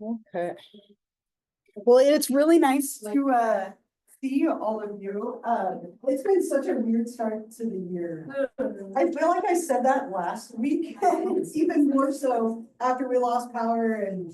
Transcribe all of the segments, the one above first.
Okay. Well, it's really nice to see all of you. It's been such a weird start to the year. I feel like I said that last week, and it's even more so after we lost power and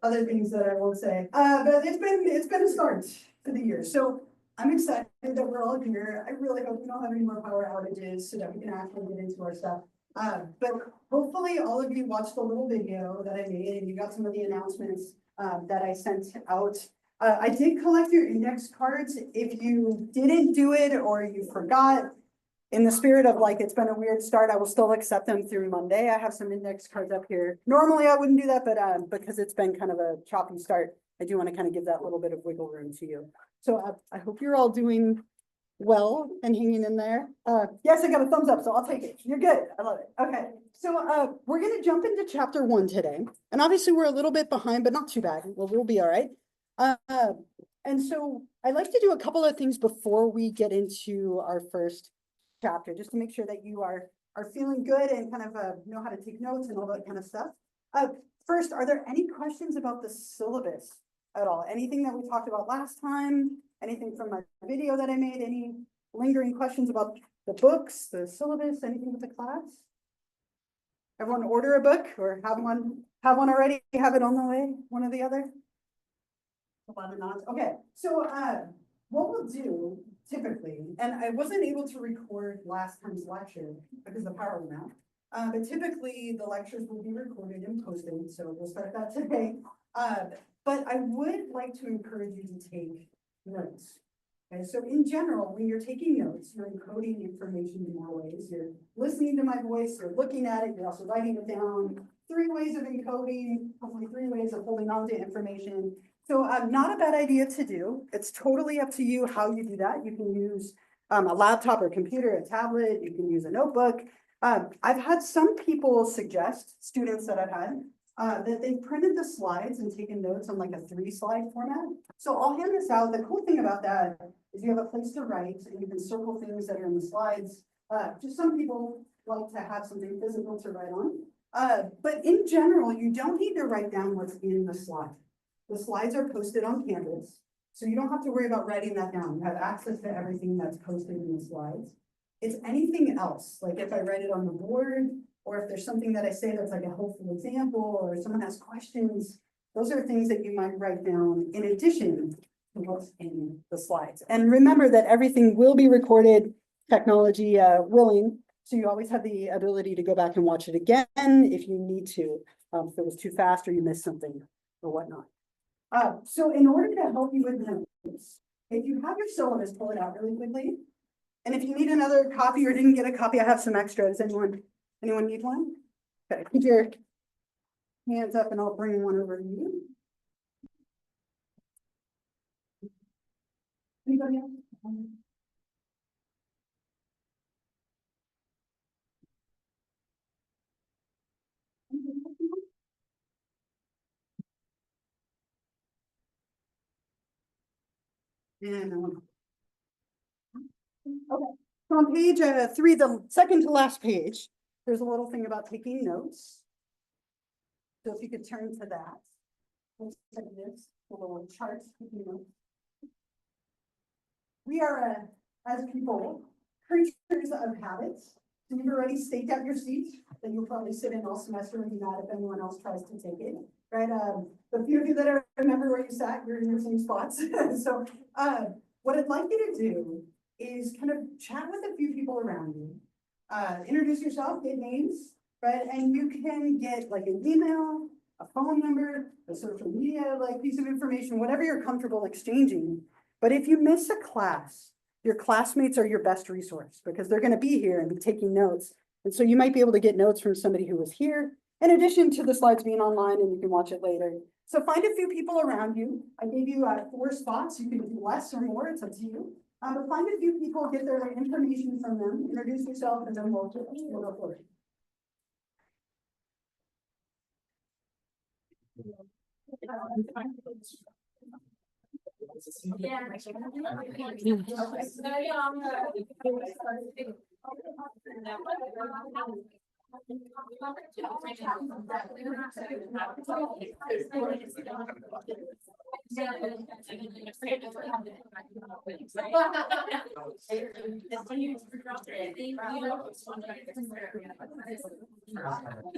other things that I won't say. But it's been a start to the year. So I'm excited that we're all here. I really hope we don't have any more power outages so that we can actually get into our stuff. But hopefully all of you watched the little video that I made and you got some of the announcements that I sent out. I did collect your index cards. If you didn't do it or you forgot, in the spirit of like, it's been a weird start, I will still accept them through Monday. I have some index cards up here. Normally I wouldn't do that, but because it's been kind of a choppy start, I do want to kind of give that little bit of wiggle room to you. So I hope you're all doing well and hanging in there. Yes, I got a thumbs up, so I'll take it. You're good. I love it. Okay. So we're going to jump into chapter 1 today. And obviously we're a little bit behind, but not too bad. We'll be all right. And so I like to do a couple of things before we get into our first chapter, just to make sure that you are feeling good and kind of know how to take notes and all that kind of stuff. First, are there any questions about the syllabus at all? Anything that we talked about last time? Anything from my video that I made? Any lingering questions about the books, the syllabus, anything with the class? Everyone order a book or have one already, have it on the way, one or the other? A lot of nods. Okay, so what we'll do typically, and I wasn't able to record last time's lecture because the power went out. But typically the lectures will be recorded and posted, so we'll start that today. But I would like to encourage you to take notes. Okay, so in general, when you're taking notes, you're encoding information in more ways. You're listening to my voice, you're looking at it, you're also writing it down. 3 ways of encoding, hopefully 3 ways of holding on to information. So not a bad idea to do. It's totally up to you how you do that. You can use a laptop or computer, a tablet, you can use a notebook. I've had some people suggest, students that I've had, that they printed the slides and taken notes on like a 3-slide format. So I'll hand this out. The cool thing about that is you have a place to write and you can circle things that are in the slides. Just some people like to have something physical to write on. But in general, you don't need to write down what's in the slide. The slides are posted on Canvas, so you don't have to worry about writing that down. You have access to everything that's posted in the slides. It's anything else, like if I write it on the board, or if there's something that I say that's like a helpful example, or someone has questions, those are things that you might write down in addition to what's in the slides. And remember that everything will be recorded, technology willing, so you always have the ability to go back and watch it again if you need to, if it was too fast or you missed something or whatnot. So in order to help you with notes, if you have your syllabus, pull it out really quickly. And if you need another copy or didn't get a copy, I have some extras. Anyone need one? Okay, keep your hands up and I'll bring one over to you. Anybody else? And okay, so on page 3, the second to last page, there's a little thing about taking notes. So if you could turn to that, let's take this, a little chart, taking notes. We are, as people, creatures of habits. So you've already staked out your seat, then you'll probably sit in all semester and be mad if anyone else tries to take it, right? The few of you that I remember where you sat, you're in your same spots. So what I'd like you to do is kind of chat with a few people around you. Introduce yourself, get names, right? And you can get like an email, a phone number, a social media like piece of information, whatever you're comfortable exchanging. But if you miss a class, your classmates are your best resource because they're going to be here and be taking notes. And so you might be able to get notes from somebody who was here, in addition to the slides being online and you can watch it later. So find a few people around you. I gave you 4 spots. You can do less or more. It's up to you. But find a few people, get their information from them, introduce yourself, and then we'll go for it.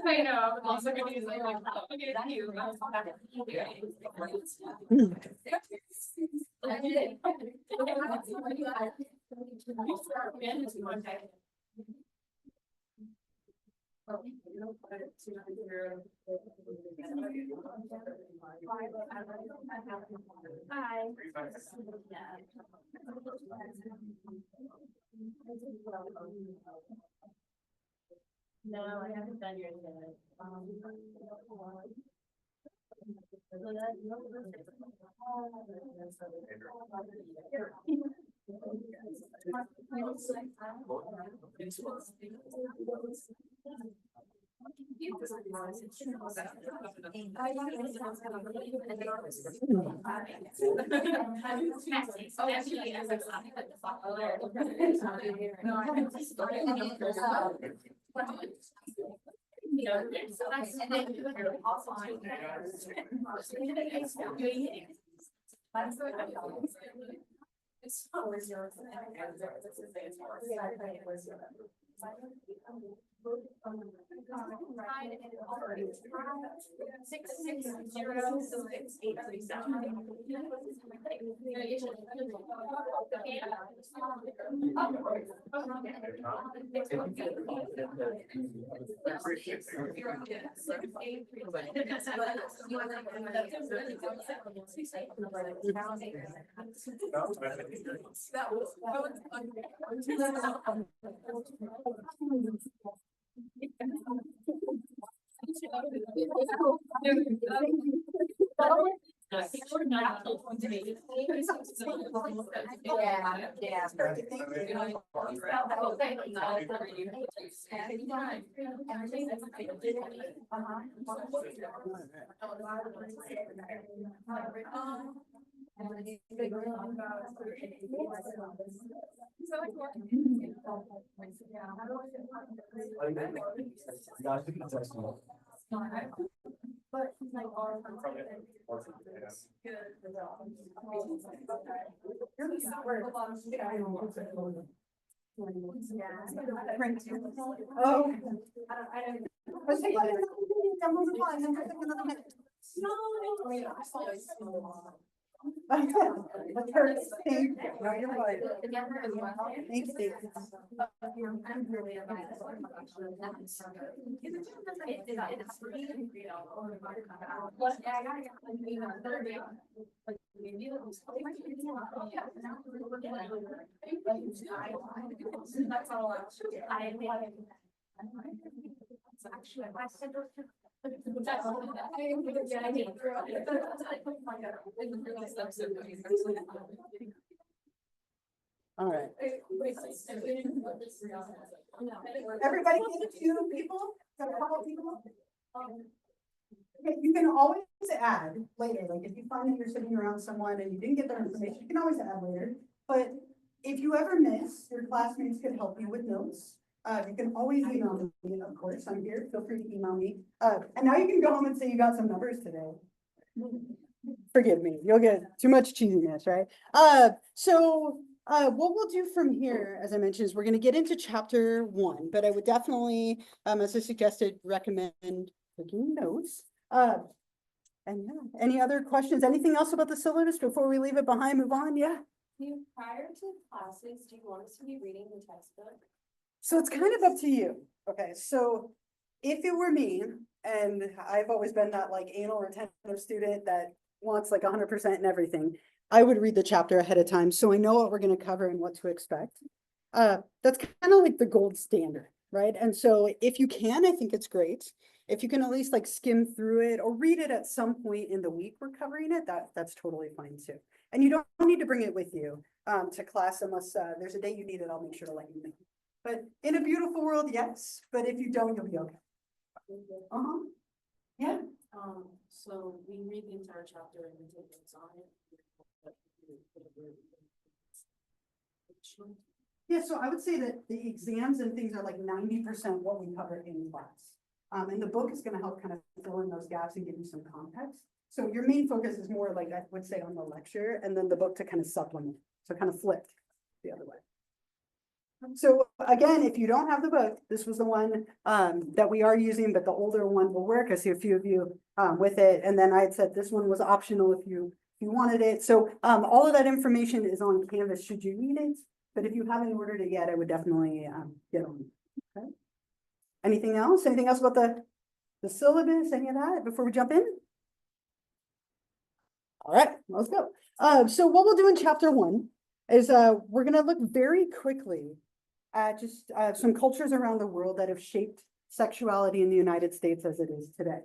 I know, I'm also gonna use like, okay, thank you. Hi. No, I haven't done yours yet. Oh. I was like, I'm on the line, I'm taking another minute. That's her. Thank you. No, you're right. Thank you. All right. Everybody get a few people? Got a couple people? Okay, you can always add later, like if you find that you're sitting around someone and you didn't get their information, you can always add later. But if you ever miss, your classmates can help you with notes. You can always email me, of course, I'm here, feel free to email me. And now you can go home and say you got some numbers today. Forgive me, you'll get too much cheesiness, right? What we'll do from here, as I mentioned, is we're gonna get into chapter 1, but I would definitely, as I suggested, recommend taking notes. And yeah, any other questions? Anything else about the syllabus before we leave it behind, move on? Yeah. Prior to classes, do you want us to be reading the textbook? So it's kind of up to you. Okay, so if it were me, and I've always been that like anal retentive student that wants like 100% in everything, I would read the chapter ahead of time so I know what we're going to cover and what to expect. That's kind of like the gold standard, right? And so if you can, I think it's great. If you can at least like skim through it or read it at some point in the week we're covering it, that's totally fine too. And you don't need to bring it with you to class unless there's a day you need it, I'll make sure to let you know. But in a beautiful world, yes, but if you don't, you'll be okay. Yeah. So we read the entire chapter and we take notes on it. Yeah, so I would say that the exams and things are like 90% what we cover in class. And the book is gonna help kind of fill in those gaps and give you some context. So your main focus is more like, I would say, on the lecture, and then the book to kind of supplement, so kind of flipped the other way. So again, if you don't have the book, this was the one that we are using, but the older one will work. I see a few of you with it. And then I had said this one was optional if you wanted it. So all of that information is on Canvas should you need it. But if you haven't ordered it yet, I would definitely get on. Okay. Anything else? Anything else about the syllabus? Any of that before we jump in? All right, let's go. So what we'll do in chapter 1 is we're going to look very quickly at just some cultures around the world that have shaped sexuality in the United States as it is today.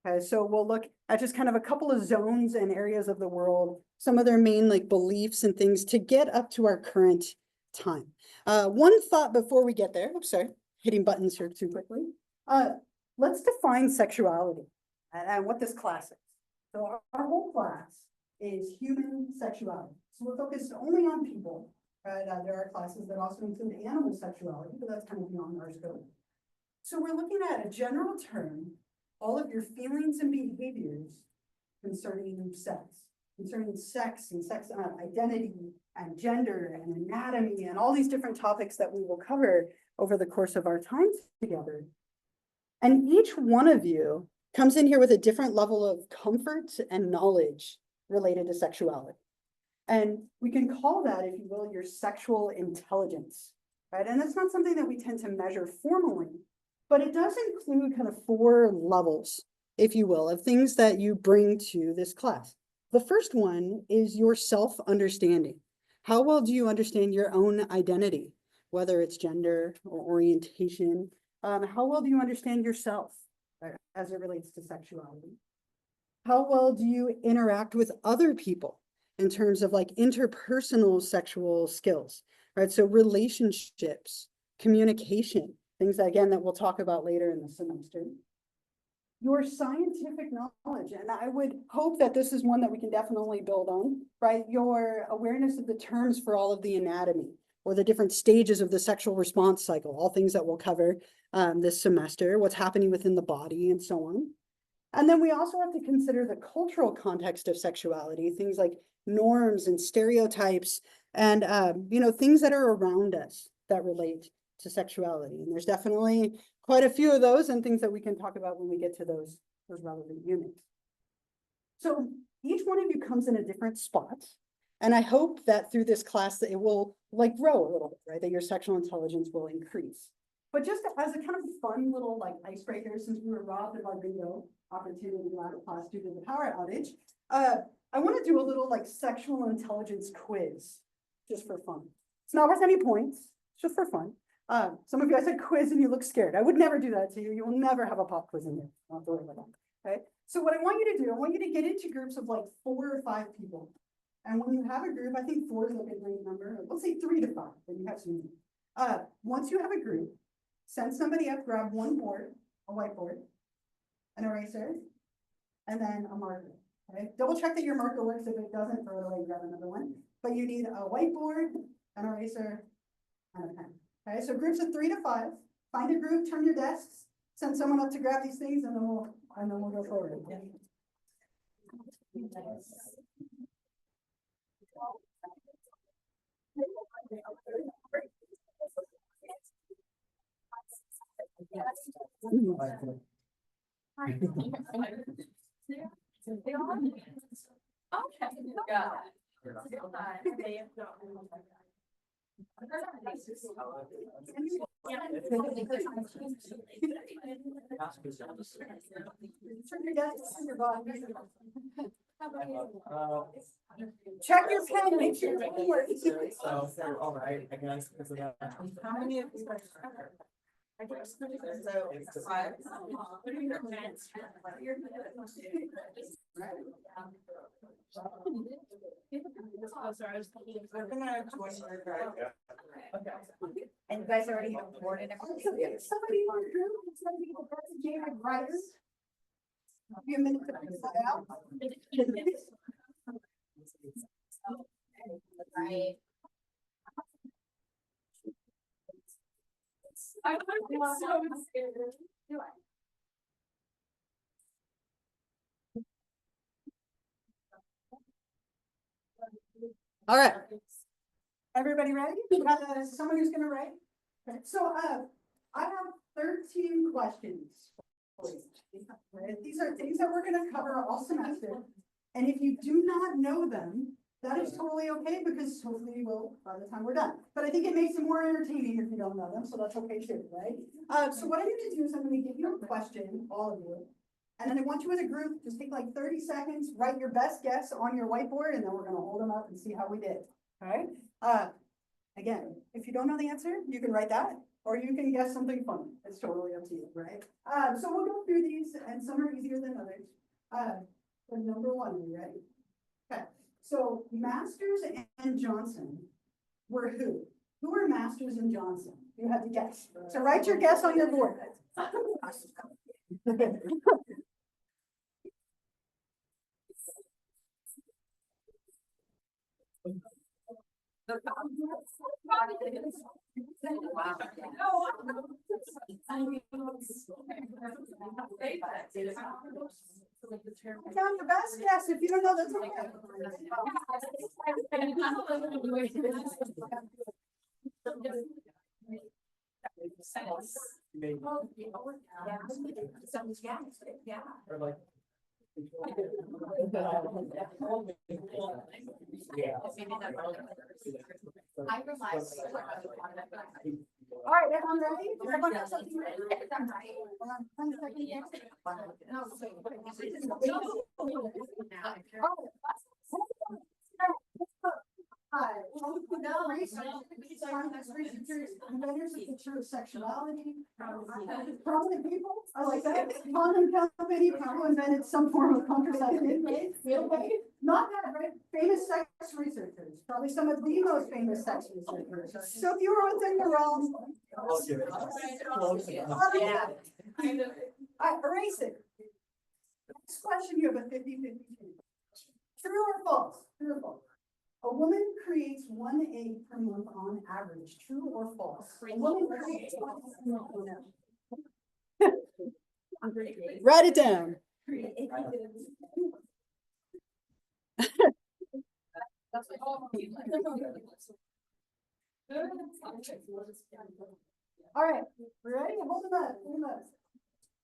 Okay, so we'll look at just kind of a couple of zones and areas of the world, some of their main like beliefs and things to get up to our current time. One thought before we get there, oops, sorry, hitting buttons here too quickly. Let's define sexuality and what this class is. So our whole class is human sexuality. So we're focused only on people. Right? There are classes that also include animal sexuality, but that's kind of beyond our scope. So we're looking at a general term, all of your feelings and behaviors concerning sex and sex identity and gender and anatomy and all these different topics that we will cover over the course of our time together. And each one of you comes in here with a different level of comfort and knowledge related to sexuality. And we can call that, if you will, your sexual intelligence, right? And that's not something that we tend to measure formally, but it does include kind of 4 levels, if you will, of things that you bring to this class. The first one is your self-understanding. How well do you understand your own identity, whether it's gender or orientation? How well do you understand yourself as it relates to sexuality? How well do you interact with other people in terms of like interpersonal sexual skills, right? So relationships, communication, things again that we'll talk about later in the semester. Your scientific knowledge, and I would hope that this is one that we can definitely build on, right? Your awareness of the terms for all of the anatomy or the different stages of the sexual response cycle, all things that we'll cover this semester, what's happening within the body and so on. And then we also have to consider the cultural context of sexuality, things like norms and stereotypes and, you know, things that are around us that relate to sexuality. And there's definitely quite a few of those and things that we can talk about when we get to those relevant units. So each one of you comes in a different spot. And I hope that through this class that it will like grow a little bit, right? That your sexual intelligence will increase. But just as a kind of fun little like icebreaker, since we were robbed of our bingo opportunity out of class due to the power outage, I want to do a little like sexual intelligence quiz just for fun. It's not worth any points, it's just for fun. Some of you guys said quiz and you look scared. I would never do that to you. You will never have a pop quiz in here. Don't have to worry about that. Okay. So what I want you to do, I want you to get into groups of like 4 or 5 people. And when you have a group, I think 4 is like a great number. Let's say 3 to 5, then you have some. Once you have a group, send somebody up, grab one board, a whiteboard, an eraser, and then a marker. Okay, double check that your marker works. If it doesn't, throw it away and grab another one. But you need a whiteboard, an eraser, and a pen. Okay, so groups of 3 to 5. Find a group, turn your desks, send someone up to grab these things, and then we'll go forward. Okay? Check your pen, make sure your pen works. So, all right, I guess because of that. How many of these are? So it's 5. We're gonna join your drive. And you guys already have board and everything. Somebody in your group, somebody with a designated writers. Give you a minute to figure that out. Right. I'm so scared. Do I? All right. Everybody ready? Someone who's gonna write? Okay, so, I have 13 questions. These are things that we're gonna cover all semester. And if you do not know them, that is totally okay, because hopefully you will by the time we're done. But I think it makes them more entertaining if you don't know them, so that's okay too, right? So what I'm gonna do is I'm gonna give you a question, all of you. And then I want you as a group, just take like 30 seconds, write your best guess on your whiteboard, and then we're gonna hold them up and see how we did. All right? Again, if you don't know the answer, you can write that, or you can guess something funny. It's totally up to you, right? So we'll go through these, and some are easier than others. For number one, are you ready? Okay, so Masters and Johnson were who? Who were Masters and Johnson? You have to guess. So write your guess on your board. Down your best guess. If you don't know, that's okay. Maybe. Yeah. Or like. All right, everyone ready? Everyone have something ready? Hi. Inventors of the picture of sexuality. Prominent people, I like that. Common company probably invented some form of contraceptive. Okay, not that, right? Famous sex researchers, probably some of the most famous sex researchers. So if you were within the realm. Close enough. Yeah. Erase it. Next question, you have a 50-50 chance. True or false? True or false? A woman creates 1 egg per month on average. True or false? A woman creates 1 egg per month on average. Write it down. All right, we ready? Hold them up. Hold them up.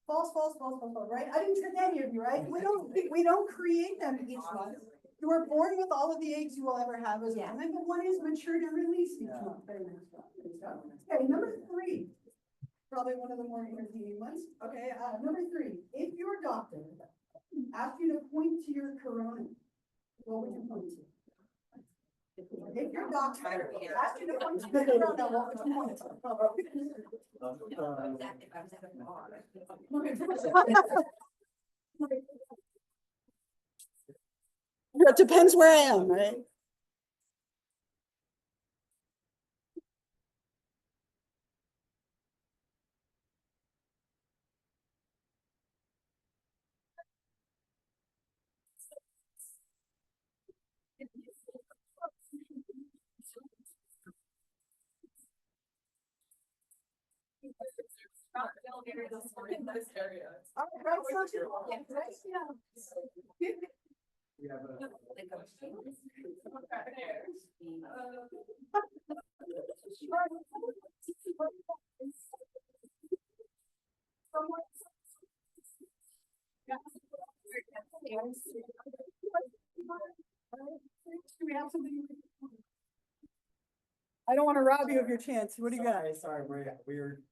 False, false, false, false, false, right? I didn't trick any of you, right? We don't create them each month. You are born with all of the eggs you will ever have as a woman, but one is matured and released each month. Very nice job. Okay, number 3. Probably one of the more entertaining ones. Okay, number 3. If your doctor asked you to point to your corona, what would you point to? If your doctor asked you to point to your corona, what would you point to? It depends where I am, right? I don't want to rob you of your chance. What do you got? Sorry, we're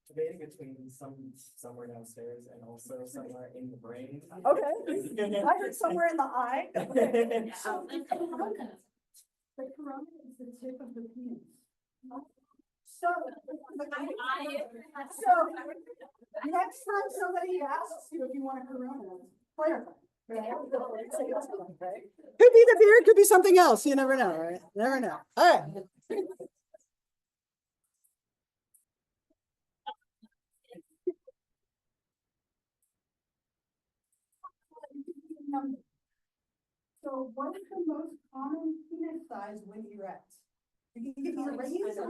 debating between somewhere downstairs and also somewhere in the brain. Okay. I heard somewhere in the eye. So the corona is the tip of the penis. So next time somebody asks you if you want a corona, clarify. Could be the beer, could be something else. You never know, right? Never know. All right. So what is the most common penis size when erect? You can give me a raise or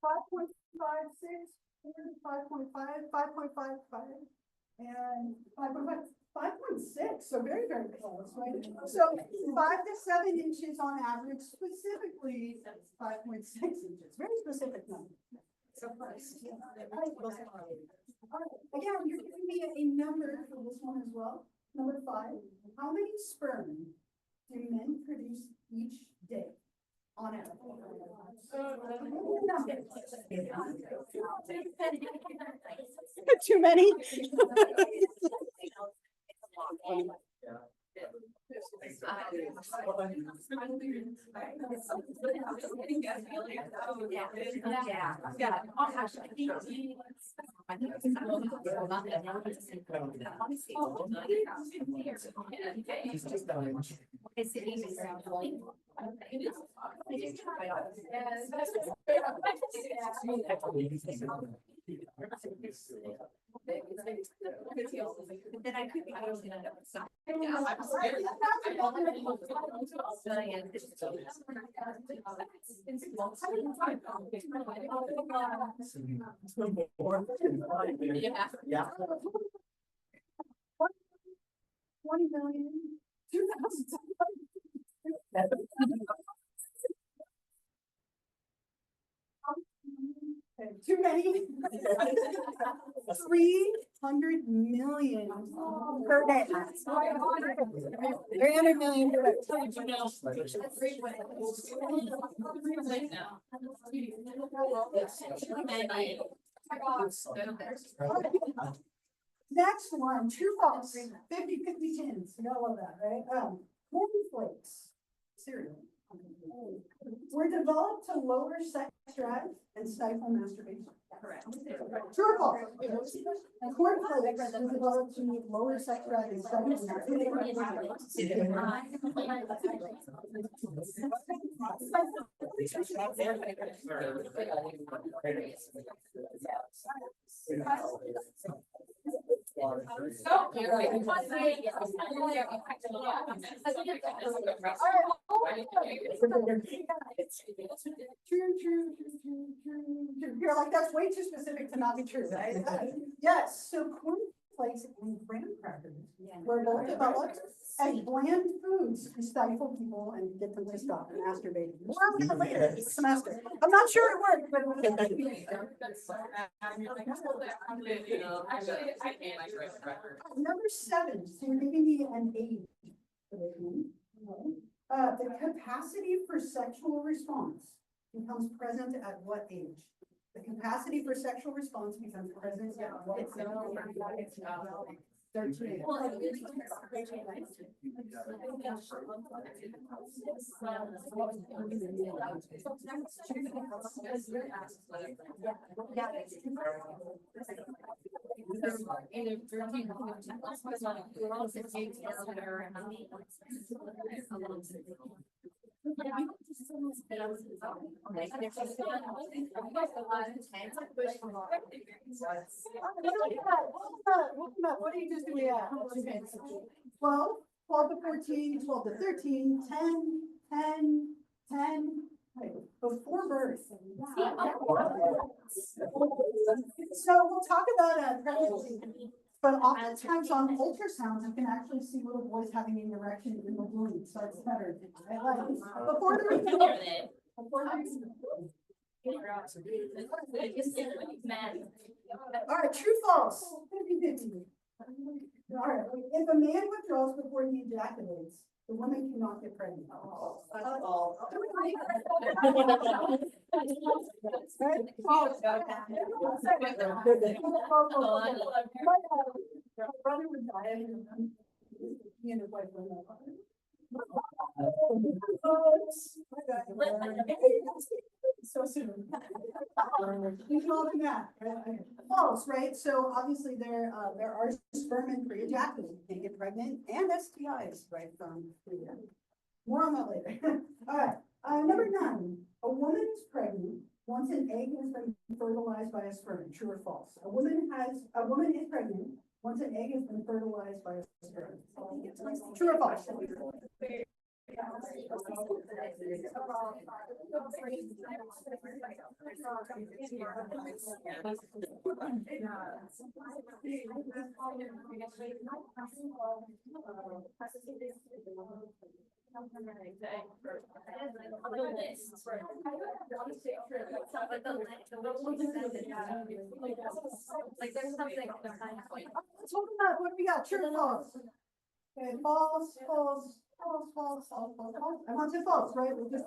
five point five six, 5.5, 5.55, and 5.6, so very, very close, right? So 5 to 7 inches on average, specifically 5.6 inches, very specific number. So close. Again, you're giving me a number for this one as well. Number 5, how many sperm do men produce each day on average? Too many? Then I could be. Yeah. 20 million, 2,000. Too many. 300 million per day. 300 million per day. Next one, true false, 50-50 tins, you all love that, right? Cornflakes, cereal, were developed to lower sex drive and stifle masturbation. Correct. True or false? Cornflakes were developed to lower sex drive and stifle True. You're like, that's way too specific to not be true, right? Yes, so cornflakes and graham crackers were both developed as bland foods to stifle people and get them to stop masturbating. More on that later this semester. I'm not sure it worked, but number 7, so you're giving me an age. The capacity for sexual response becomes present at what age? The capacity for sexual response becomes present at what age? 13. What do you just do? Yeah. 12 to 14, 12 to 13, 10. Before birth. So we'll talk about pregnancy, but oftentimes on ultrasounds, you can actually see little boys having an erection in the womb, so it's better. Before all right, true, false. 50-50. All right, if a man withdraws before he ejaculates, the woman cannot get pregnant. Brother would die. He and his wife were not. So soon. You can all do that. False, right? So obviously there are sperm and pre-ejaculate, you can get pregnant and STIs, right, from pre-ejaculate. More on that later. All right, number 9, a woman is pregnant once an egg has been fertilized by a sperm, true or false? A woman is pregnant once an egg has been fertilized by a sperm. True or false? Like there's something. Let's hold on, what do we got? True or false? Okay, false, false, false, false, false, false, false. I want to false, right? We're just,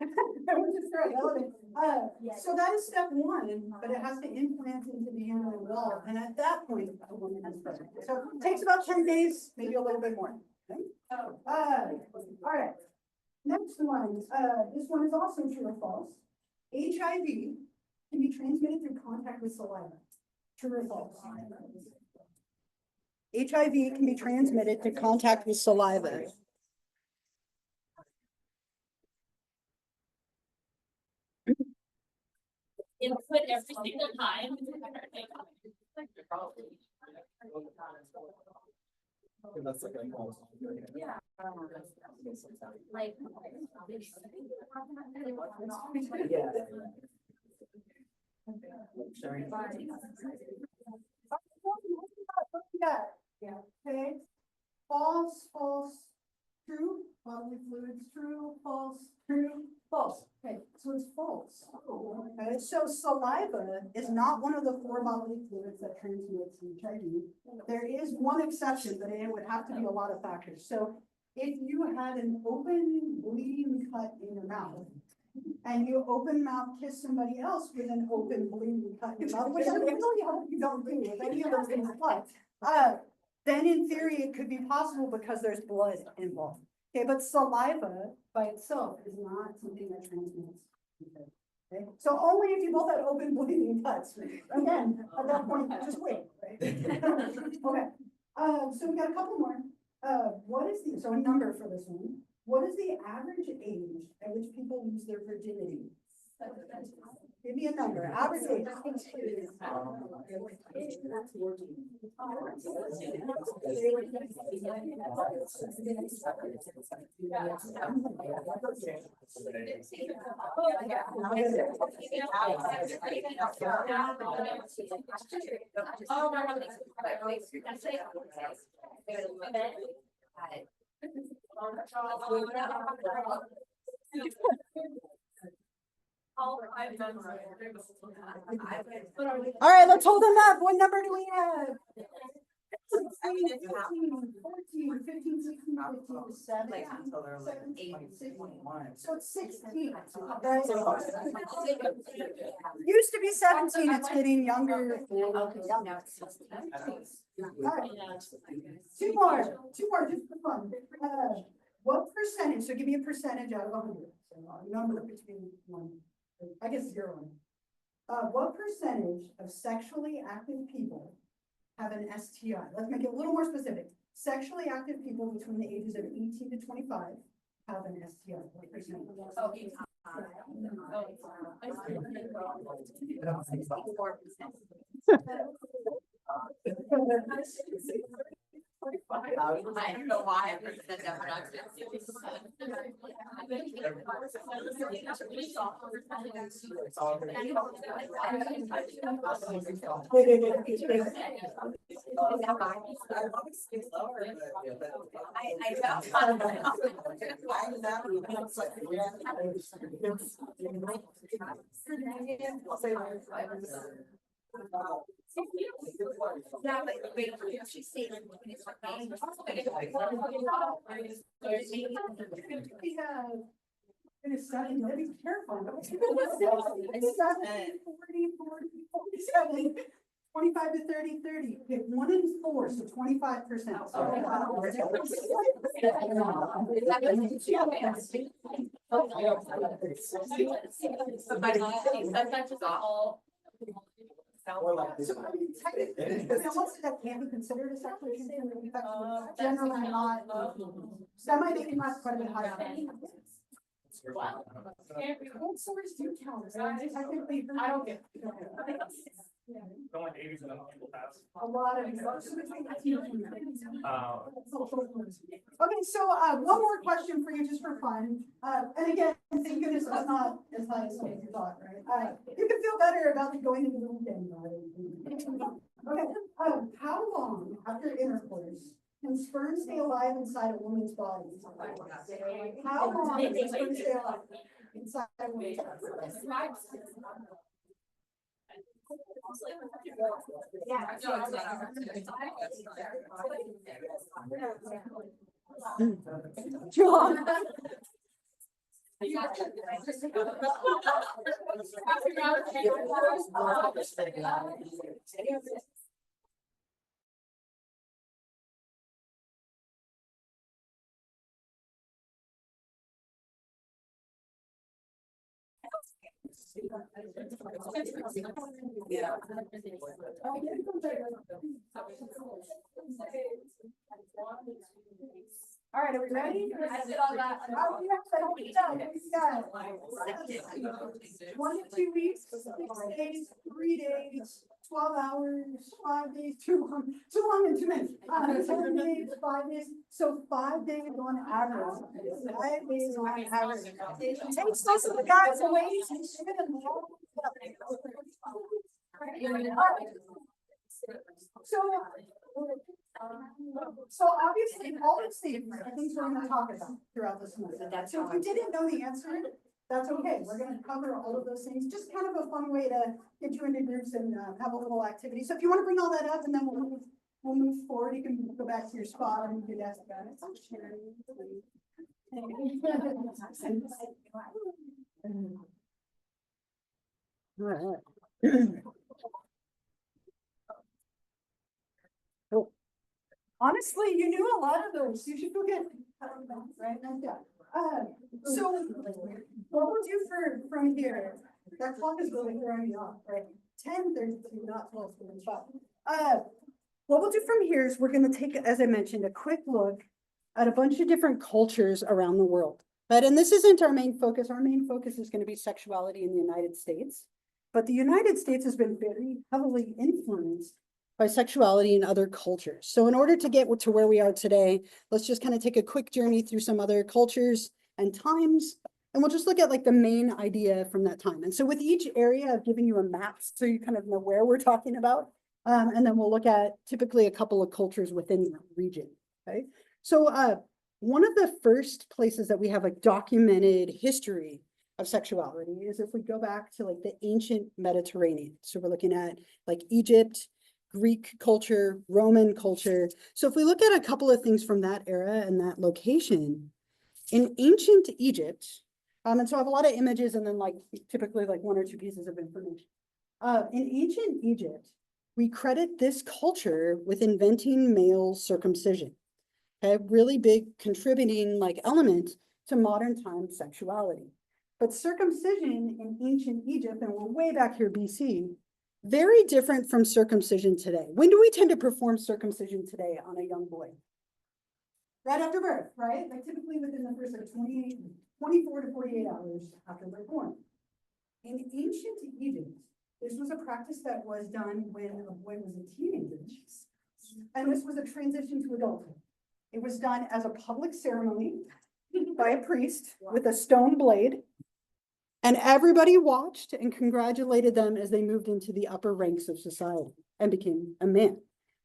we're just throwing it. So that is step 1, but it has to implant into the uterine wall, and at that point, a woman is pregnant. So it takes about 10 days, maybe a little bit more. Okay? All right. Next one, this one is also true or false. HIV can be transmitted through contact with saliva. True or false? HIV can be transmitted through contact with saliva. Input every single time. That's like a false. Yeah. Like. Yeah. Yeah. Okay. False, false, true. Bodily fluids, true, false, true, false. Okay, so it's false. Okay, so saliva is not one of the 4 bodily fluids that transmits HIV. There is one exception, but it would have to be a lot of factors. So if you had an open bleeding cut in your mouth, and you open mouth kiss somebody else with an open bleeding cut in your mouth, which I really hope you don't do with any of those things, then in theory, it could be possible because there's blood involved. Okay, but saliva by itself is not something that transmits. Okay, so only if you both had open bleeding cuts. Again, at that point, just wait, right? Okay, so we got a couple more. What is the, so a number for this one. What is the average age at which people lose their virginity? Give me a number, average age. All right, let's hold them up. What number do we have? 16, 15, 14, 15, 16, 15, 17. So it's 16. Right? Used to be 17, it's getting younger. Right. Two more just for fun. What percentage, so give me a percentage out of 100. So a number between 1, I guess 0 and what percentage of sexually active people have an STI? Let's make it a little more specific. Sexually active people between the ages of 18 to 25 have an STI. What percentage? I don't know why I said that, but I'm yeah, but she's saying It is 7, that'd be terrifying. It's 7, 40, 40, 47, 25 to 30, 30. Okay, 1 in 4, so 25%. Or like this. So, I mean, technically, that can be considered a sexual infection, generally not, that might make it not quite a bit higher. Cold sores do count, right? Technically, I don't get. Don't like 80s and people pass. A lot of. Okay, so, one more question for you, just for fun, and again, thank goodness it's not as high as some of you thought, right? You can feel better about going into the weekend. Okay, how long after intercourse can sperm stay alive inside a woman's body? How long can sperm stay alive inside a woman's body? John. All right, are we ready? I did all that. Oh, yeah, I hope you done. We got 22 weeks, 6 days, 3 days, 12 hours, 5 days, too long and too many. 7 days, 5 days, so 5 days on average. 5 days on average. Takes most of the guys away. So obviously, all the things are things we're gonna talk about throughout this month. So if you didn't know the answer, that's okay. We're gonna cover all of those things, just kind of a fun way to get you into groups and have a little activity. So if you wanna bring all that up and then we'll move forward, you can go back to your spot and you can ask about it. All right. Honestly, you knew a lot of those. You should go get, right? Yeah. So what we'll do from here, that clock is really throwing me off, right? 10:32, not 12:45. What we'll do from here is we're going to take, as I mentioned, a quick look at a bunch of different cultures around the world. But, and this isn't our main focus. Our main focus is going to be sexuality in the United States. But the United States has been very heavily influenced by sexuality in other cultures. So in order to get to where we are today, let's just kind of take a quick journey through some other cultures and times, and we'll just look at like the main idea from that time. And so with each area, I've given you a map so you kind of know where we're talking about. And then we'll look at typically a couple of cultures within the region, okay? So one of the first places that we have a documented history of sexuality is if we go back to like the ancient Mediterranean. So we're looking at like Egypt, Greek culture, Roman culture. So if we look at a couple of things from that era and that location, in ancient Egypt, and so I have a lot of images and then like typically like 1 or 2 pieces of information. In ancient Egypt, we credit this culture with inventing male circumcision. Okay, really big contributing like element to modern time sexuality. But circumcision in ancient Egypt, and we're way back here BC, very different from circumcision today. When do we tend to perform circumcision today on a young boy? Right after birth, right? Like typically within the first like 24 to 48 hours after they're born. In ancient Egypt, this was a practice that was done when a boy was a teenager. And this was a transition to adulthood. It was done as a public ceremony by a priest with a stone blade. And everybody watched and congratulated them as they moved into the upper ranks of society and became a man.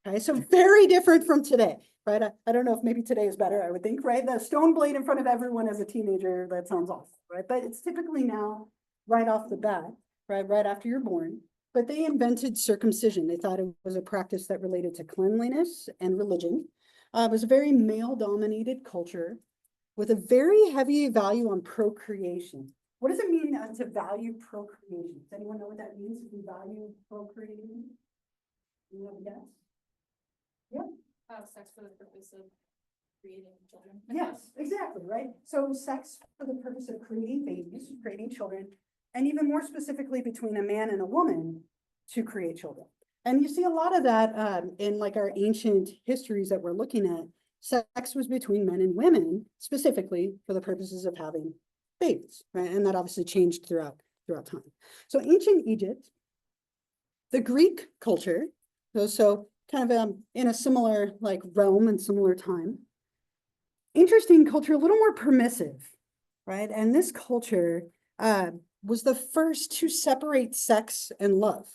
Okay, so very different from today, right? I don't know if maybe today is better, I would think, right? The stone blade in front of everyone as a teenager, that sounds awful, right? But it's typically now right off the bat, right after you're born. But they invented circumcision. They thought it was a practice that related to cleanliness and religion. It was a very male-dominated culture with a very heavy value on procreation. What does it mean to value procreation? Does anyone know what that means if we value procreating? You have a guess? Yeah. Sex for the purpose of creating children. Yes, exactly, right? So sex for the purpose of creating babies, creating children, and even more specifically between a man and a woman to create children. And you see a lot of that in like our ancient histories that we're looking at. Sex was between men and women, specifically for the purposes of having babies, right? And that obviously changed throughout time. So ancient Egypt, the Greek culture, so kind of in a similar like realm and similar time. Interesting culture, a little more permissive, right? And this culture was the first to separate sex and love,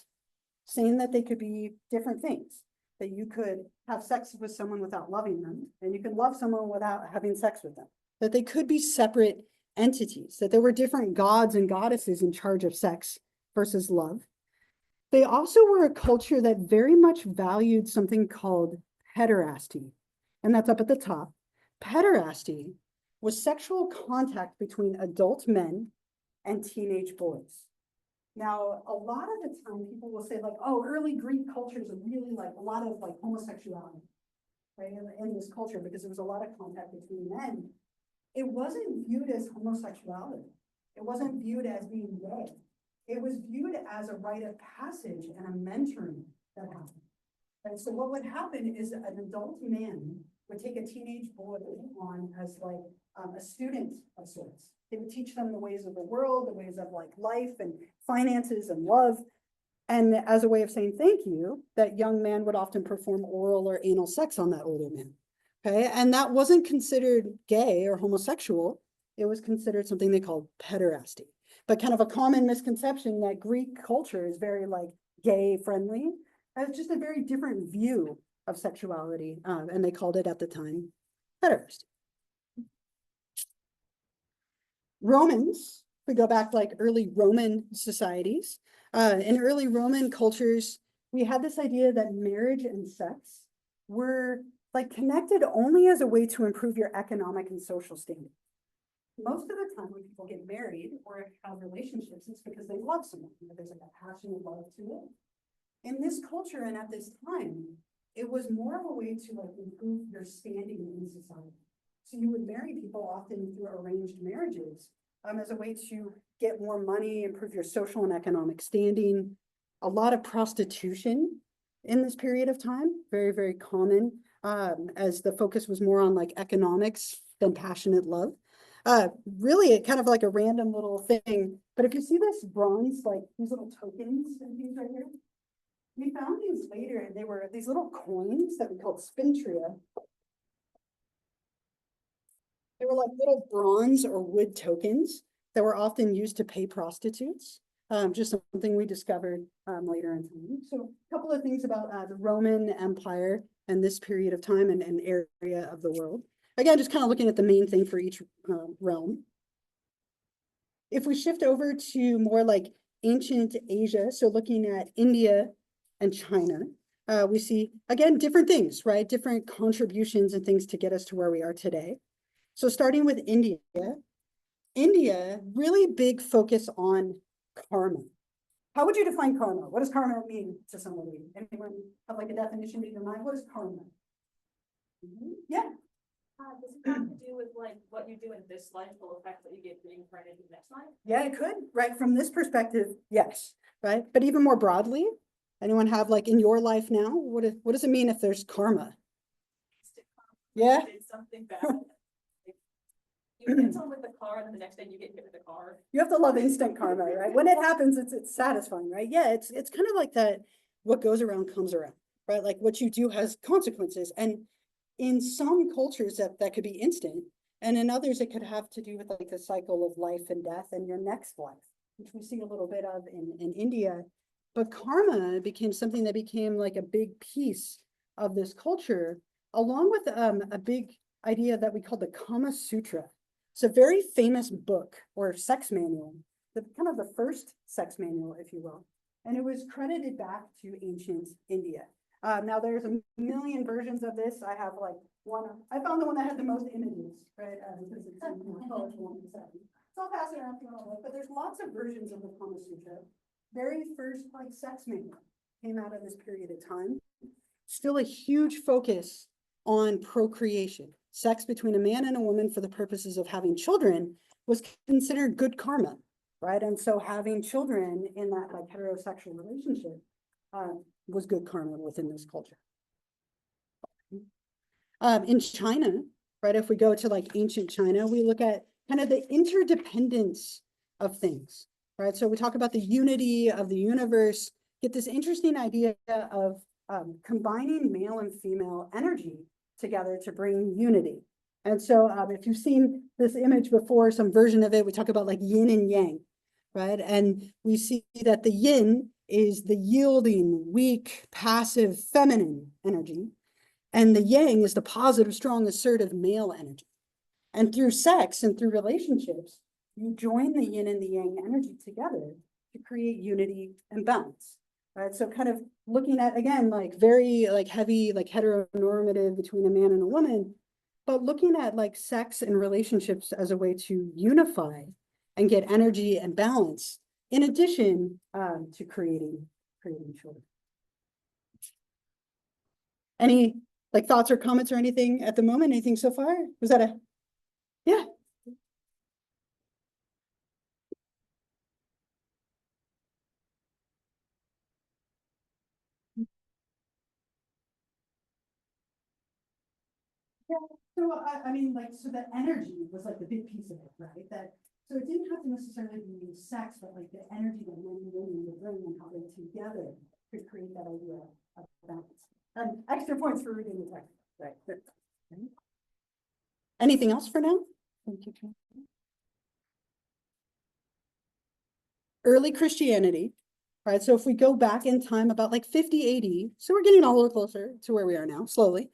saying that they could be different things, that you could have sex with someone without loving them, and you could love someone without having sex with them, that they could be separate entities, that there were different gods and goddesses in charge of sex versus love. They also were a culture that very much valued something called pederasty, and that's up at the top. Pederasty was sexual contact between adult men and teenage boys. Now, a lot of the time people will say like, oh, early Greek cultures are really like a lot of like homosexuality, right? In this culture, because there was a lot of contact between men. It wasn't viewed as homosexuality. It wasn't viewed as being gay. It was viewed as a rite of passage and a mentoring that happened. And so what would happen is an adult man would take a teenage boy on as like a student of sorts. They would teach them the ways of the world, the ways of like life and finances and love. And as a way of saying thank you, that young man would often perform oral or anal sex on that older man. Okay, and that wasn't considered gay or homosexual. It was considered something they called pederasty. But kind of a common misconception that Greek culture is very like gay friendly. It's just a very different view of sexuality, and they called it at the time pederasty. Romans, we go back like early Roman societies. In early Roman cultures, we had this idea that marriage and sex were like connected only as a way to improve your economic and social standing. Most of the time when people get married or have relationships, it's because they love someone. There's like a passionate love to it. In this culture and at this time, it was more of a way to like improve your standing in society. So you would marry people often through arranged marriages as a way to get more money, improve your social and economic standing. A lot of prostitution in this period of time, very, very common, as the focus was more on like economics than passionate love. Really kind of like a random little thing. But if you see this bronze, like these little tokens and things right here, we found these later, and they were these little coins that we called spintria. They were like little bronze or wood tokens that were often used to pay prostitutes. Just something we discovered later in time. So a couple of things about the Roman Empire and this period of time and area of the world. Again, just kind of looking at the main thing for each realm. If we shift over to more like ancient Asia, so looking at India and China, we see, again, different things, right? Different contributions and things to get us to where we are today. So starting with India, really big focus on karma. How would you define karma? What does karma mean to somebody? Anyone have like a definition in your mind? What is karma? Yeah. Does it have to do with like what you do in this life will affect what you get reincarnated in the next life? Yeah, it could, right? From this perspective, yes, right? But even more broadly, anyone have like in your life now, what does it mean if there's karma? Yeah. You did something bad. You hit someone with the car, and then the next day you get hit with the car. You have to love instant karma, right? When it happens, it's satisfying, right? Yeah, it's kind of like that. What goes around comes around, right? Like what you do has consequences, and in some cultures that could be instant, and in others it could have to do with like the cycle of life and death and your next life, which we see a little bit of in India. But karma became something that became like a big piece of this culture, along with a big idea that we call the Kama Sutra. It's a very famous book or sex manual, the kind of the first sex manual, if you will. And it was credited back to ancient India. Now there's a million versions of this. I have like one, I found the one that had the most images, right? Because it's colorful. So I'll pass it around if you want to look, but there's lots of versions of the Kama Sutra. Very first like sex manual came out of this period of time. Still a huge focus on procreation, sex between a man and a woman for the purposes of having children was considered good karma, right? And so having children in that like heterosexual relationship was good karma within this culture. In China, right, if we go to like ancient China, we look at kind of the interdependence of things, right? So we talk about the unity of the universe, get this interesting idea of combining male and female energy together to bring unity. And so if you've seen this image before, some version of it, we talk about like yin and yang, right? And we see that the yin is the yielding, weak, passive, feminine energy. And the yang is the positive, strong, assertive male energy. And through sex and through relationships, you join the yin and the yang energy together to create unity and balance. Right. So kind of looking at, again, like very like heavy, like heteronormative between a man and a woman, but looking at like sex and relationships as a way to unify and get energy and balance, in addition to creating children. Any like thoughts or comments or anything at the moment? Anything so far? Was that yeah. Yeah, so I mean, like, so the energy was like the big piece of it, right? That so it didn't have to necessarily be sex, but like the energy that men and women would bring and how they together could create that idea of balance. Extra points for reading the text, right? Anything else for now? Thank you. Early Christianity, right? So if we go back in time about like 50 AD, so we're getting a little closer to where we are now, slowly.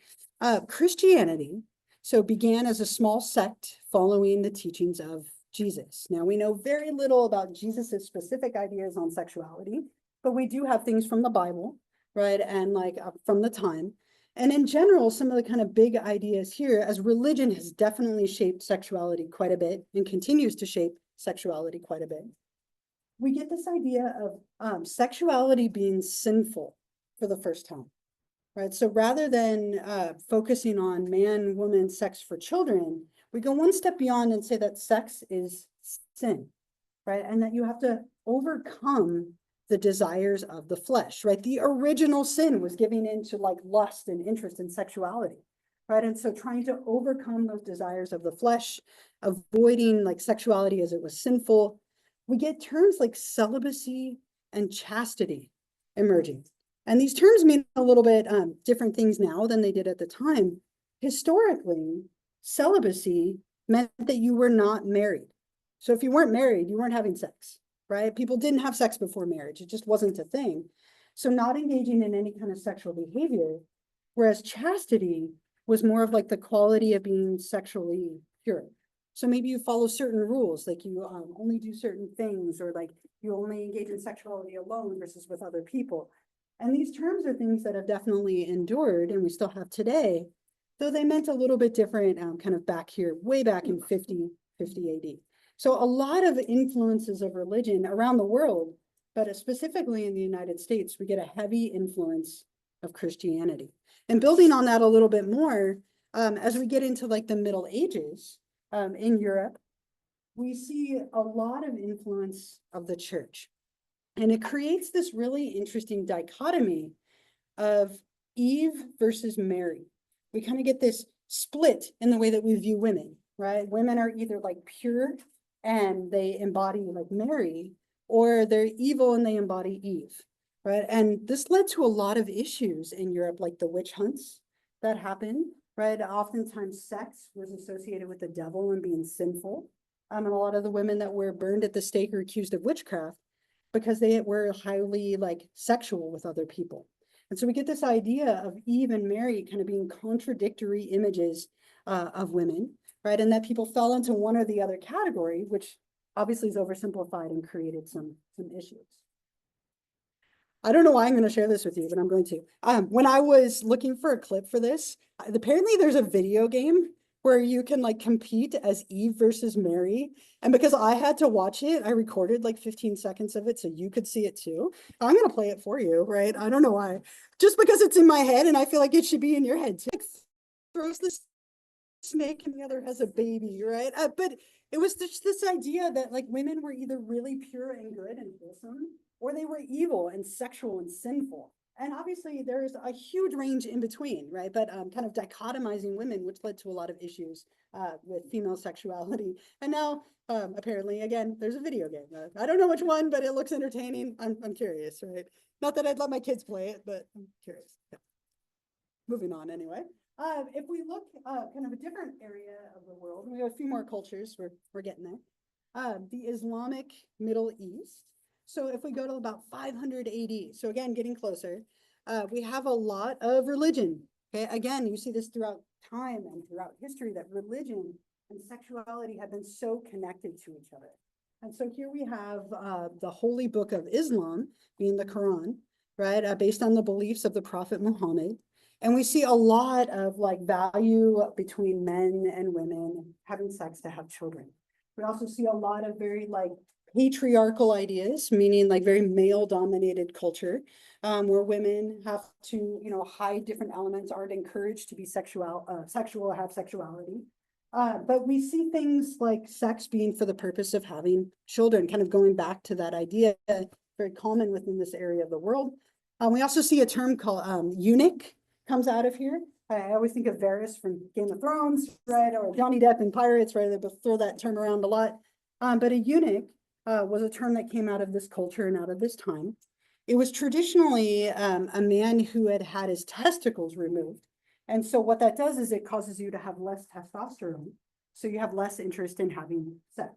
Christianity, so began as a small sect following the teachings of Jesus. Now we know very little about Jesus's specific ideas on sexuality, but we do have things from the Bible, right? And like from the time. And in general, some of the kind of big ideas here, as religion has definitely shaped sexuality quite a bit and continues to shape sexuality quite a bit. We get this idea of sexuality being sinful for the first time. Right. So rather than focusing on man, woman, sex for children, we go one step beyond and say that sex is sin, right? And that you have to overcome the desires of the flesh, right? The original sin was giving into like lust and interest in sexuality, right? And so trying to overcome those desires of the flesh, avoiding like sexuality as it was sinful. We get terms like celibacy and chastity emerging. And these terms mean a little bit different things now than they did at the time. Historically, celibacy meant that you were not married. So if you weren't married, you weren't having sex, right? People didn't have sex before marriage. It just wasn't a thing. So not engaging in any kind of sexual behavior, whereas chastity was more of like the quality of being sexually pure. So maybe you follow certain rules, like you only do certain things, or like you only engage in sexuality alone versus with other people. And these terms are things that have definitely endured and we still have today, though they meant a little bit different kind of back here, way back in 50 AD. So a lot of influences of religion around the world, but specifically in the United States, we get a heavy influence of Christianity. And building on that a little bit more, as we get into like the Middle Ages in Europe, we see a lot of influence of the church. And it creates this really interesting dichotomy of Eve versus Mary. We kind of get this split in the way that we view women, right? Women are either like pure and they embody like Mary, or they're evil and they embody Eve, right? And this led to a lot of issues in Europe, like the witch hunts that happened, right? Oftentimes sex was associated with the devil and being sinful. And a lot of the women that were burned at the stake or accused of witchcraft because they were highly like sexual with other people. And so we get this idea of Eve and Mary kind of being contradictory images of women, right? And that people fell into one or the other category, which obviously is oversimplified and created some issues. I don't know why I'm going to share this with you, but I'm going to. When I was looking for a clip for this, apparently there's a video game where you can like compete as Eve versus Mary. And because I had to watch it, I recorded like 15 seconds of it so you could see it too. I'm going to play it for you, right? I don't know why. Just because it's in my head and I feel like it should be in your head too. Throws this snake and the other has a baby, right? But it was just this idea that like women were either really pure and good and wholesome, or they were evil and sexual and sinful. And obviously there's a huge range in between, right? But kind of dichotomizing women, which led to a lot of issues with female sexuality. And now apparently, again, there's a video game. I don't know which one, but it looks entertaining. I'm curious, right? Not that I'd let my kids play it, but I'm curious. Yeah. Moving on anyway. If we look kind of a different area of the world, we have a few more cultures, we're getting there. The Islamic Middle East. So if we go to about 500 AD, so again, getting closer, we have a lot of religion. Okay, again, you see this throughout time and throughout history that religion and sexuality have been so connected to each other. And so here we have the holy book of Islam, being the Quran, right, based on the beliefs of the Prophet Muhammad. And we see a lot of like value between men and women having sex to have children. We also see a lot of very like patriarchal ideas, meaning like very male dominated culture, where women have to, hide different elements, aren't encouraged to be sexual, have sexuality. But we see things like sex being for the purpose of having children, kind of going back to that idea, very common within this area of the world. We also see a term called eunuch comes out of here. I always think of Varys from Game of Thrones, right? Or Johnny Depp in Pirates, right? They both throw that term around a lot. But a eunuch was a term that came out of this culture and out of this time. It was traditionally a man who had had his testicles removed. And so what that does is it causes you to have less testosterone. So you have less interest in having sex,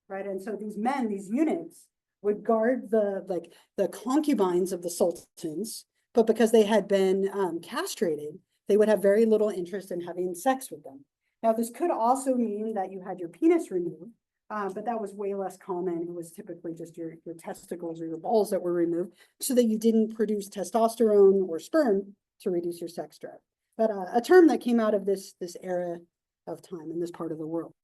right? And so these men, these eunuchs, would guard the concubines of the sultans, but because they had been castrated, they would have very little interest in having sex with them. Now, this could also mean that you had your penis removed, but that was way less common. It was typically just your testicles or your balls that were removed so that you didn't produce testosterone or sperm to reduce your sex drive. But a term that came out of this era of time in this part of the world.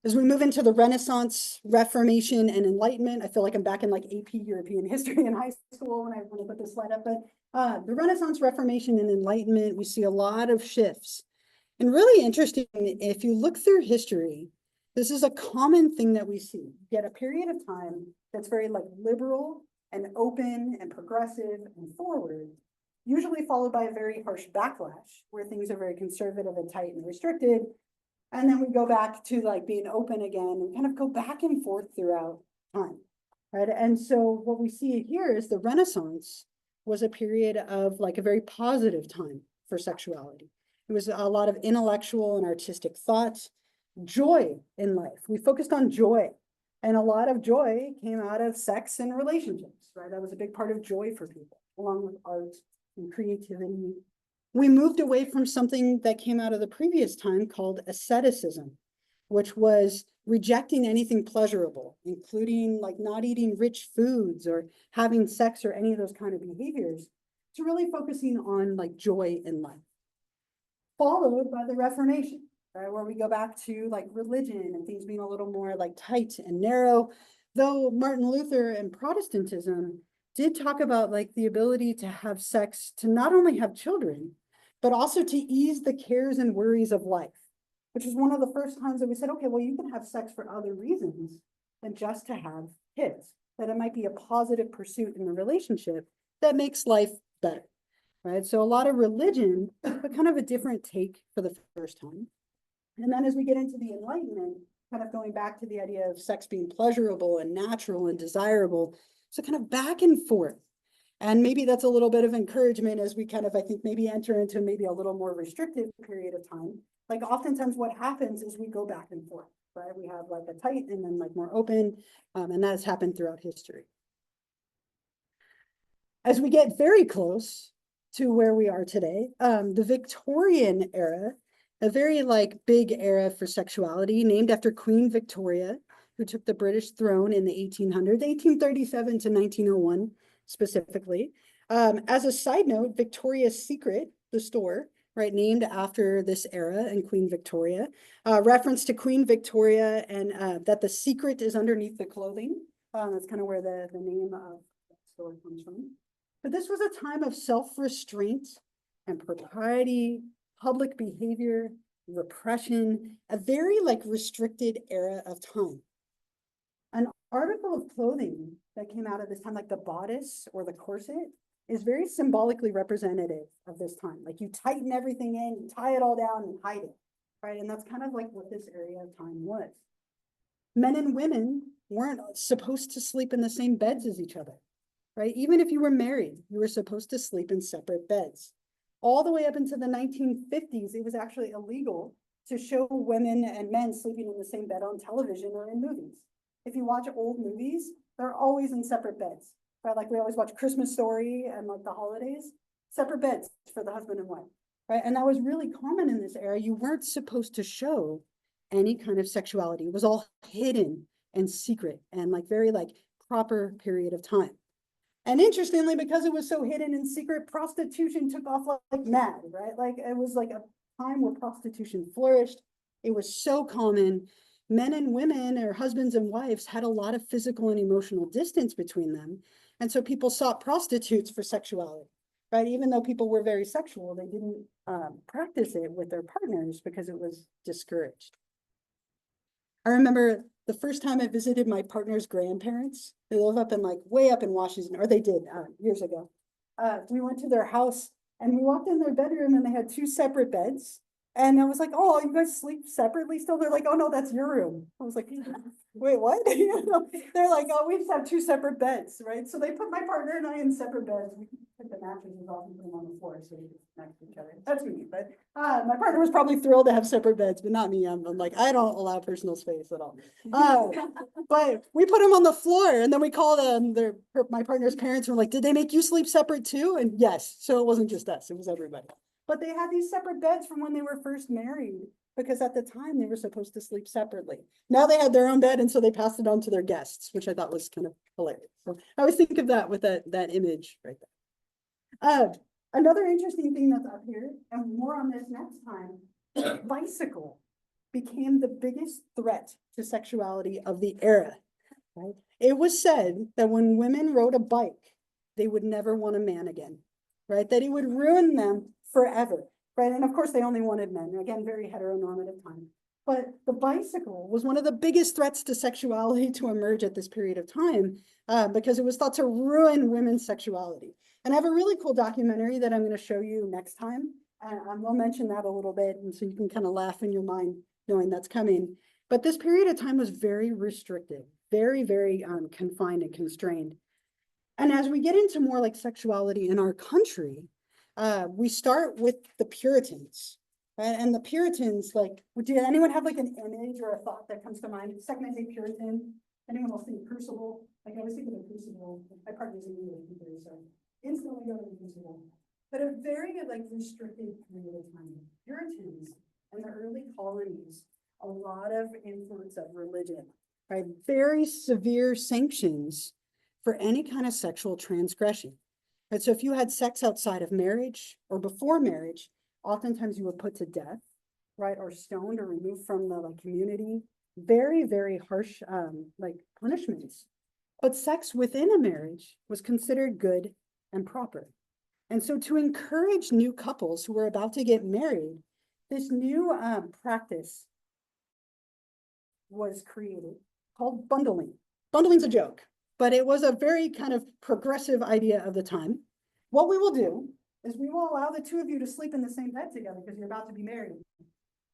As we move into the Renaissance, Reformation, and Enlightenment, I feel like I'm back in like AP European history in high school when I put this slide up, but the Renaissance, Reformation, and Enlightenment, we see a lot of shifts. And really interesting, if you look through history, this is a common thing that we see. You get a period of time that's very like liberal and open and progressive and forward, usually followed by a very harsh backlash where things are very conservative and tight and restricted. And then we go back to like being open again and kind of go back and forth throughout time, right? And so what we see here is the Renaissance was a period of like a very positive time for sexuality. It was a lot of intellectual and artistic thought, joy in life. We focused on joy, and a lot of joy came out of sex and relationships, right? That was a big part of joy for people, along with art and creativity. We moved away from something that came out of the previous time called asceticism, which was rejecting anything pleasurable, including like not eating rich foods or having sex or any of those kind of behaviors, to really focusing on like joy in life. Followed by the Reformation, right, where we go back to like religion and things being a little more like tight and narrow, though Martin Luther and Protestantism did talk about like the ability to have sex, to not only have children, but also to ease the cares and worries of life, which is one of the first times that we said, okay, well, you can have sex for other reasons than just to have kids, that it might be a positive pursuit in the relationship that makes life better, right? So a lot of religion, but kind of a different take for the first time. And then as we get into the Enlightenment, kind of going back to the idea of sex being pleasurable and natural and desirable, so kind of back and forth. And maybe that's a little bit of encouragement as we kind of, I think, maybe enter into maybe a little more restrictive period of time. Like oftentimes what happens is we go back and forth, right? We have like a tight and then like more open, and that has happened throughout history. As we get very close to where we are today, the Victorian era, a very like big era for sexuality, named after Queen Victoria, who took the British throne in the 1800s, 1837 to 1901 specifically. As a side note, Victoria's Secret, the store, right, named after this era and Queen Victoria, reference to Queen Victoria and that the secret is underneath the clothing. That's kind of where the name of that store comes from. But this was a time of self-restraint and propriety, public behavior, repression, a very like restricted era of time. An article of clothing that came out of this time, like the bodice or the corset, is very symbolically representative of this time. Like you tighten everything in, you tie it all down and hide it, right? And that's kind of like what this area of time was. Men and women weren't supposed to sleep in the same beds as each other, right? Even if you were married, you were supposed to sleep in separate beds. All the way up into the 1950s, it was actually illegal to show women and men sleeping in the same bed on television or in movies. If you watch old movies, they're always in separate beds, right? Like we always watch Christmas Story and like the holidays, separate beds for the husband and wife, right? And that was really common in this era. You weren't supposed to show any kind of sexuality. It was all hidden and secret and like very like proper period of time. And interestingly, because it was so hidden and secret, prostitution took off like mad, right? Like it was like a time where prostitution flourished. It was so common. Men and women or husbands and wives had a lot of physical and emotional distance between them. And so people sought prostitutes for sexuality, right? Even though people were very sexual, they didn't practice it with their partners because it was discouraged. I remember the first time I visited my partner's grandparents. They live up in like way up in Washington, or they did years ago. We went to their house and we walked in their bedroom and they had two separate beds. And I was like, oh, you guys sleep separately still? They're like, oh no, that's your room. I was like, wait, what? They're like, oh, we just have two separate beds, right? So they put my partner and I in separate beds. We took the mattresses off and put them on the floor so we could next to each other. That's me, but my partner was probably thrilled to have separate beds, but not me. I'm like, I don't allow personal space at all. But we put them on the floor and then we called my partner's parents were like, did they make you sleep separate too? And yes, so it wasn't just us, it was everybody. But they had these separate beds from when they were first married, because at the time they were supposed to sleep separately. Now they had their own bed, and so they passed it on to their guests, which I thought was kind of hilarious. So I always think of that with that image right there. Another interesting thing that's up here, and more on this next time, bicycle became the biggest threat to sexuality of the era. Right? It was said that when women rode a bike, they would never want a man again, right? That it would ruin them forever, right? And of course, they only wanted men. Again, very heteronormative time. But the bicycle was one of the biggest threats to sexuality to emerge at this period of time because it was thought to ruin women's sexuality. And I have a really cool documentary that I'm going to show you next time. And we'll mention that a little bit, and so you can kind of laugh in your mind knowing that's coming. But this period of time was very restricted, very, very confined and constrained. And as we get into more like sexuality in our country, we start with the Puritans, right? And the Puritans, like, did anyone have like an image or a thought that comes to mind? The second I say Puritan, anyone will think Crucible. Like I always think of the Crucible. My partner's in English, so instantly go to the Crucible. But a very like restricted period of time. Puritans and the early colonies, a lot of influence of religion, right? Very severe sanctions for any kind of sexual transgression. Right, so if you had sex outside of marriage or before marriage, oftentimes you were put to death, right, or stoned or removed from the like community. Very, very harsh like punishments. But sex within a marriage was considered good and proper. And so to encourage new couples who were about to get married, this new practice was created called bundling. Bundling's a joke, but it was a very kind of progressive idea of the time. What we will do is we will allow the two of you to sleep in the same bed together because you're about to be married.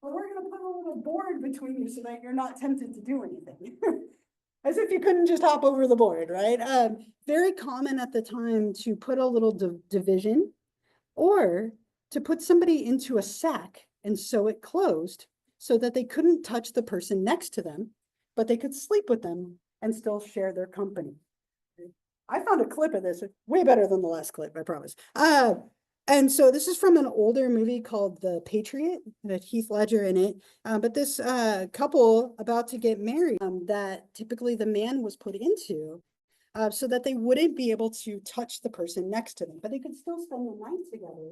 But we're going to put a little board between you so that you're not tempted to do anything. As if you couldn't just hop over the board, right? Very common at the time to put a little division or to put somebody into a sack and sew it closed so that they couldn't touch the person next to them, but they could sleep with them and still share their company. I found a clip of this, way better than the last clip, I promise. And so this is from an older movie called The Patriot, that Heath Ledger in it. But this couple about to get married that typically the man was put into so that they wouldn't be able to touch the person next to them, but they could still spend the night together.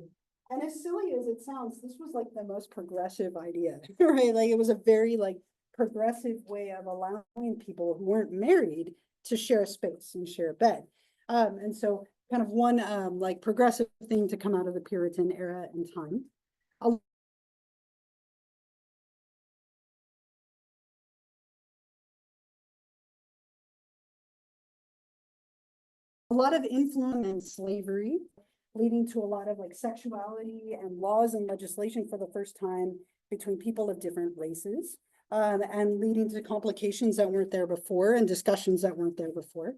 And as silly as it sounds, this was like the most progressive idea, right? Like it was a very like progressive way of allowing people who weren't married to share a space and share a bed. And so kind of one like progressive thing to come out of the Puritan era and time. A lot of influence and slavery, leading to a lot of like sexuality and laws and legislation for the first time between people of different races, and leading to complications that weren't there before and discussions that weren't there before.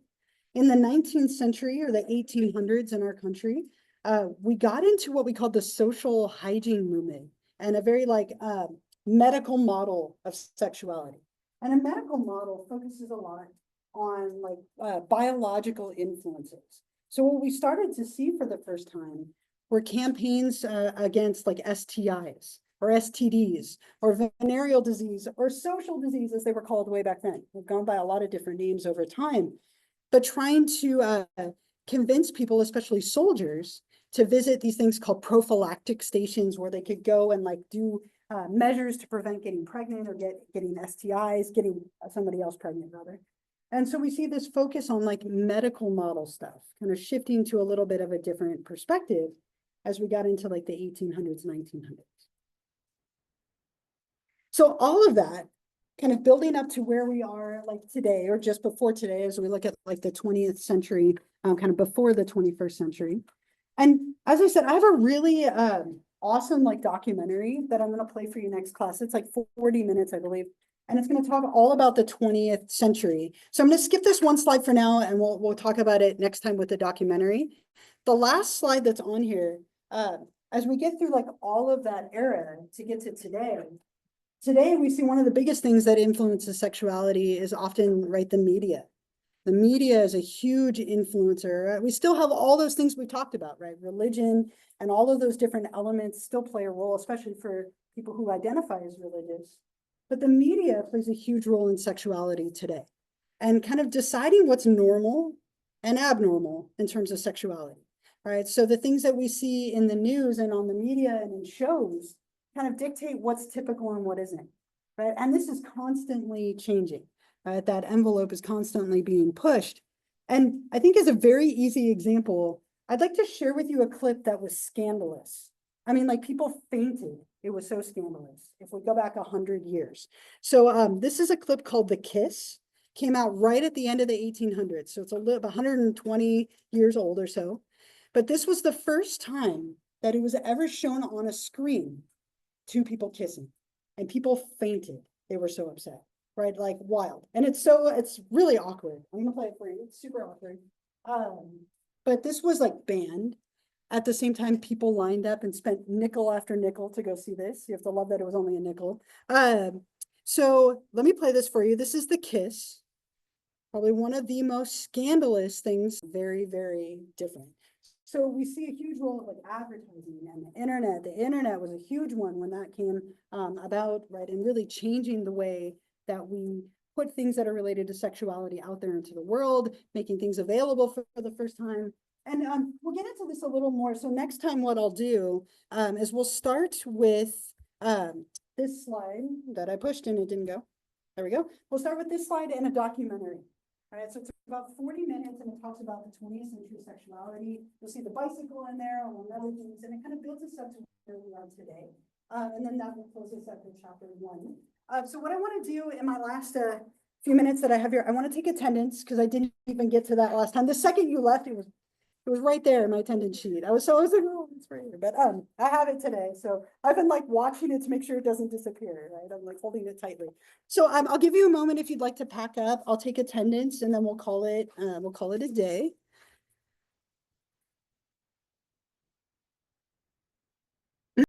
In the 19th century or the 1800s in our country, we got into what we called the social hygiene movement and a very like medical model of sexuality. And a medical model focuses a lot on like biological influences. So what we started to see for the first time were campaigns against like STIs or STDs or venereal disease or social disease, as they were called way back then. They've gone by a lot of different names over time, but trying to convince people, especially soldiers, to visit these things called prophylactic stations where they could go and like do measures to prevent getting pregnant or getting STIs, getting somebody else pregnant rather. And so we see this focus on like medical model stuff, kind of shifting to a little bit of a different perspective as we got into like the 1800s, 1900s. So all of that kind of building up to where we are like today or just before today, as we look at like the 20th century, kind of before the 21st century. And as I said, I have a really awesome like documentary that I'm going to play for you next class. It's like 40 minutes, I believe. And it's going to talk all about the 20th century. So I'm going to skip this one slide for now, and we'll talk about it next time with the documentary. The last slide that's on here, as we get through like all of that era to get to today, we see one of the biggest things that influences sexuality is often, right, the media. The media is a huge influencer. We still have all those things we talked about, right? Religion and all of those different elements still play a role, especially for people who identify as religious. But the media plays a huge role in sexuality today and kind of deciding what's normal and abnormal in terms of sexuality, right? So the things that we see in the news and on the media and in shows kind of dictate what's typical and what isn't, right? And this is constantly changing, right? That envelope is constantly being pushed. And I think as a very easy example, I'd like to share with you a clip that was scandalous. I mean, like people fainted. It was so scandalous if we go back 100 years. So this is a clip called The Kiss. Came out right at the end of the 1800s. So it's a little 120 years old or so. But this was the first time that it was ever shown on a screen, two people kissing. And people fainted. They were so upset, right? Like wild. And it's really awkward. I'm gonna play it for you. It's super awkward. But this was like banned. At the same time, people lined up and spent nickel after nickel to go see this. You have to love that it was only a nickel. So let me play this for you. This is The Kiss. Probably one of the most scandalous things, very, very different. So we see a huge role of like advertising and the internet. The internet was a huge one when that came about, right? And really changing the way that we put things that are related to sexuality out there into the world, making things available for the first time. And we'll get into this a little more. So next time what I'll do is we'll start with this slide that I pushed and it didn't go. There we go. We'll start with this slide and a documentary. All right, so it's about 40 minutes and it talks about the 20th century sexuality. You'll see the bicycle in there, among other things, and it kind of builds us up to where we are today. And then that will close us up with chapter 1. So what I want to do in my last few minutes that I have here, I want to take attendance because I didn't even get to that last time. The second you left, it was right there in my attendance sheet. I was like, oh, it's right here. But I have it today. So I've been like watching it to make sure it doesn't disappear, right? I'm like holding it tightly. So I'll give you a moment if you'd like to pack up. I'll take attendance and then we'll call it a day.